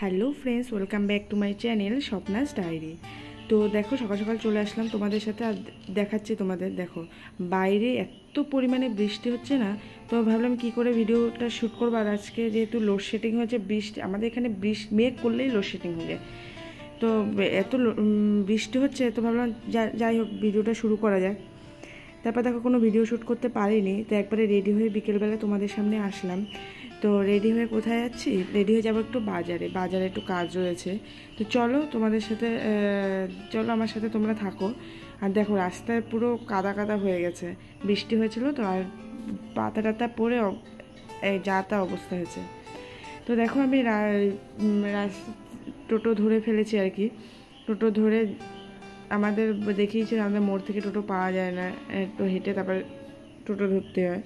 Hello friends, welcome back to my channel Swapna's diary. তো দেখো, সকাল সকাল চলে আসলাম তোমাদের সাথে। আর দেখাচ্ছি তোমাদের, দেখো বাইরে এত পরিমাণে বৃষ্টি হচ্ছে না, তো ভাবলাম কি করে ভিডিওটা শ্যুট করবো। আর আজকে যেহেতু লোডশেডিং হয়েছে, বৃষ্টি আমাদের এখানে মেঘ করলেই লোডশেডিং হয়ে যায়। তো এত বৃষ্টি হচ্ছে, তো ভাবলাম যাই হোক ভিডিওটা শুরু করা যাক। তারপর দেখো কোনো ভিডিও শ্যুট করতে পারিনি, তো একবারে রেডি হয়ে বিকেলবেলা তোমাদের সামনে আসলাম। তো রেডি হয়ে কোথায় যাচ্ছি, রেডি হয়ে যাবো একটু বাজারে একটু কাজ রয়েছে। তো চলো তোমাদের সাথে, চলো আমার সাথে তোমরা থাকো। আর দেখো রাস্তায় পুরো কাদা কাদা হয়ে গেছে, বৃষ্টি হয়েছিল তো, আর পাতা টাতা পরে যা তা অবস্থা হয়েছে। তো দেখো আমি টোটো ধরে ফেলেছি আর কি। টোটো ধরে আমাদের দেখিয়েছে, আমাদের মোড় থেকে টোটো পাওয়া যায় না, একটু হেঁটে তারপর টোটো ধরতে হয়।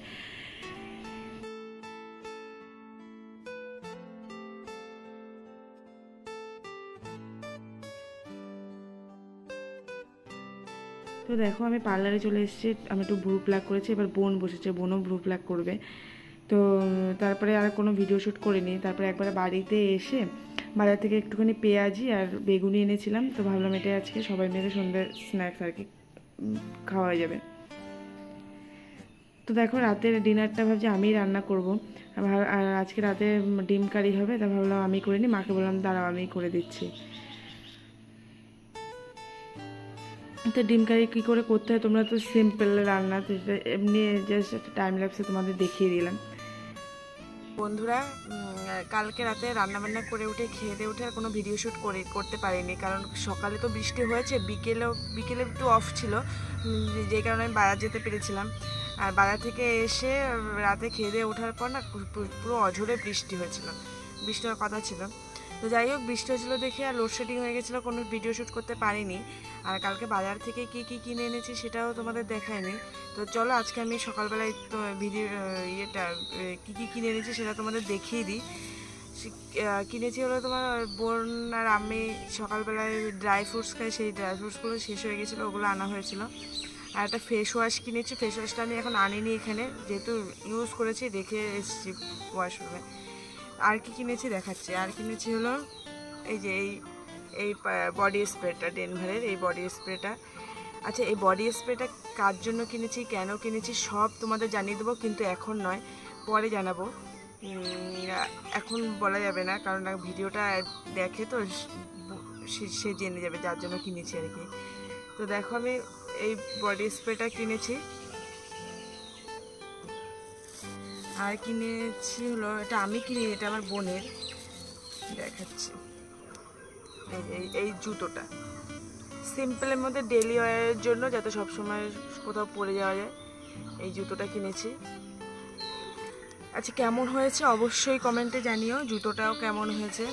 তো দেখো আমি পার্লারে চলে এসেছি, আমি একটু ভ্রু প্লাক করেছি, এবার বোন বসেছে, বোনও ভ্রু প্লাক করবে। তো তারপরে আর কোনো ভিডিও শ্যুট করিনি। তারপরে একবারে বাড়িতে এসে বাজার থেকে একটুখানি পেঁয়াজি আর বেগুনি এনেছিলাম, তো ভাবলাম এটা আজকে সবাই মিলে সন্ধ্যে স্ন্যাক্স আর কি খাওয়া যাবে। তো দেখো রাতের ডিনারটা ভাবছি আমিই রান্না করবো। আর আজকে রাতে ডিম কারি হবে, তা ভাবলাম আমি করে নিই, মাকে বললাম দাঁড়াও আমি করে দিচ্ছি। তো ডিম কারি কী করে করতে হয়, তোমরা তো সিম্পল রান্না, তো এমনি জাস্ট একটা টাইম ল্যাপসে তোমাদের দেখিয়ে দিলাম। বন্ধুরা, কালকে রাতে রান্নাবান্না করে উঠে খেয়ে দিয়ে উঠে আর কোনো ভিডিও শ্যুট করতে পারিনি, কারণ সকালে তো বৃষ্টি হয়েছে, বিকেলে একটু অফ ছিল, যে কারণে আমি বাজার যেতে পেরেছিলাম। আর বাজার থেকে এসে রাতে খেয়ে দিয়ে ওঠার পর না পুরো অঝোরে বৃষ্টি হয়েছিল, বৃষ্টি হওয়ার কথা ছিল। তো যাই হোক, বৃষ্টি হয়েছিলো দেখে আর লোডশেডিং হয়ে গেছিলো, কোনো ভিডিও শ্যুট করতে পারিনি। আর কালকে বাজার থেকে কী কী কিনে এনেছি সেটাও তোমাদের দেখায়নি। তো চলো আজকে আমি সকালবেলায় তো ভিডিও কী কী কিনে এনেছি সেটা তোমাদের দেখিয়ে দিই। কিনেছি হলো তোমার বোন আর আমি সকালবেলায় ড্রাই ফ্রুটস খাই, সেই ড্রাই ফ্রুটসগুলো শেষ হয়ে গেছিলো, ওগুলো আনা হয়েছিল। আর একটা ফেস ওয়াশ কিনেছি, ফেস ওয়াশটা আমি এখন আনিনি এখানে, যেহেতু ইউজ করেছি রেখে এসেছি ওয়াশরুমে। আর কি কিনেছি দেখাচ্ছি। আর কিনেছি হলো এই যে এই বডি স্প্রেটা, ডেনভারের এই বডি স্প্রেটা। আচ্ছা, এই বডি স্প্রেটা কার জন্য কিনেছি, কেন কিনেছি সব তোমাদের জানিয়ে দেবো, কিন্তু এখন নয়, পরে জানাবো। এখন বলা যাবে না, কারণ ভিডিওটা দেখে তো সে জেনে যাবে যার জন্য কিনেছি আর কি। তো দেখো আমি এই বডি স্প্রেটা কিনেছি। আর কিনেছি হলো, এটা আমি কিনি, এটা আমার বোনের, দেখাচ্ছি। এই জুতোটা সিম্পলের মধ্যে ডেলি ওয়ারের জন্য, যাতে সবসময় কোথাও পরে যাওয়া যায়, এই জুতোটা কিনেছি। আচ্ছা, কেমন হয়েছে অবশ্যই কমেন্টে জানিও, জুতোটাও কেমন হয়েছে।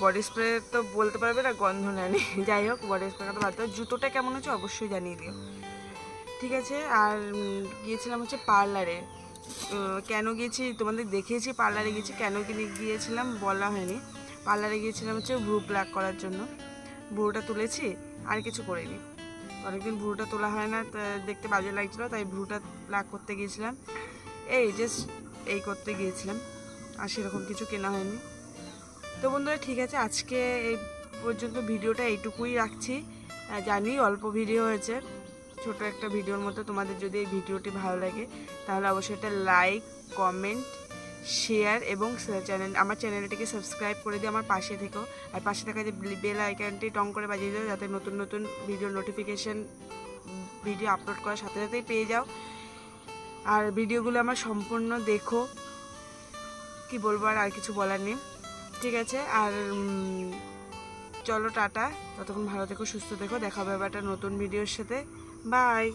বডি স্প্রে তো বলতে পারবে না, গন্ধ নেয়নি, যাই হোক বডি স্প্রেটা তো বাড়তে হবে, জুতোটা কেমন হয়েছে অবশ্যই জানিয়ে দিও, ঠিক আছে। আর গিয়েছিলাম হচ্ছে পার্লারে। কেন গিয়েছি তোমাদের দেখিয়েছি, পার্লারে গিয়েছি, কেন গিয়েছিলাম বলা হয়নি। পার্লারে গিয়েছিলাম হচ্ছে ভ্রু প্লাক করার জন্য, ভ্রুটা তুলেছি, আর কিছু করিনি। অনেকদিন ভ্রুটা তোলা হয় না, দেখতে বাজে লাগছিলো, তাই ভ্রুটা প্লাক করতে গিয়েছিলাম, এই জাস্ট এই করতে গিয়েছিলাম, আর সেরকম কিছু কেনা হয়নি। তো বন্ধুরা ঠিক আছে, আজকে এই পর্যন্ত ভিডিওটা এইটুকুই রাখছি। জানি অল্প ভিডিও হয়েছে, ছোট একটা ভিডিওর মতো। তোমাদের যদি এই ভিডিওটি ভালো লাগে তাহলে অবশ্যই একটা লাইক, কমেন্ট, শেয়ার এবং আমার চ্যানেলটিকে সাবস্ক্রাইব করে দিয়ে আমার পাশে থেকো। আর পাশে থাকা যে বেল আইকনটি টং করে বাজিয়ে দাও, যাতে নতুন নতুন ভিডিও নোটিফিকেশান, ভিডিও আপলোড করার সাথে সাথেই পেয়ে যাও। আর ভিডিওগুলো আমার সম্পূর্ণ দেখো, কি বলবো, আর কিছু বলার নেই, ঠিক আছে। আর চলো টাটা, ততক্ষণ ভালো থেকো, সুস্থ থেকো, দেখা হবে একটা নতুন ভিডিওর সাথে, বাই।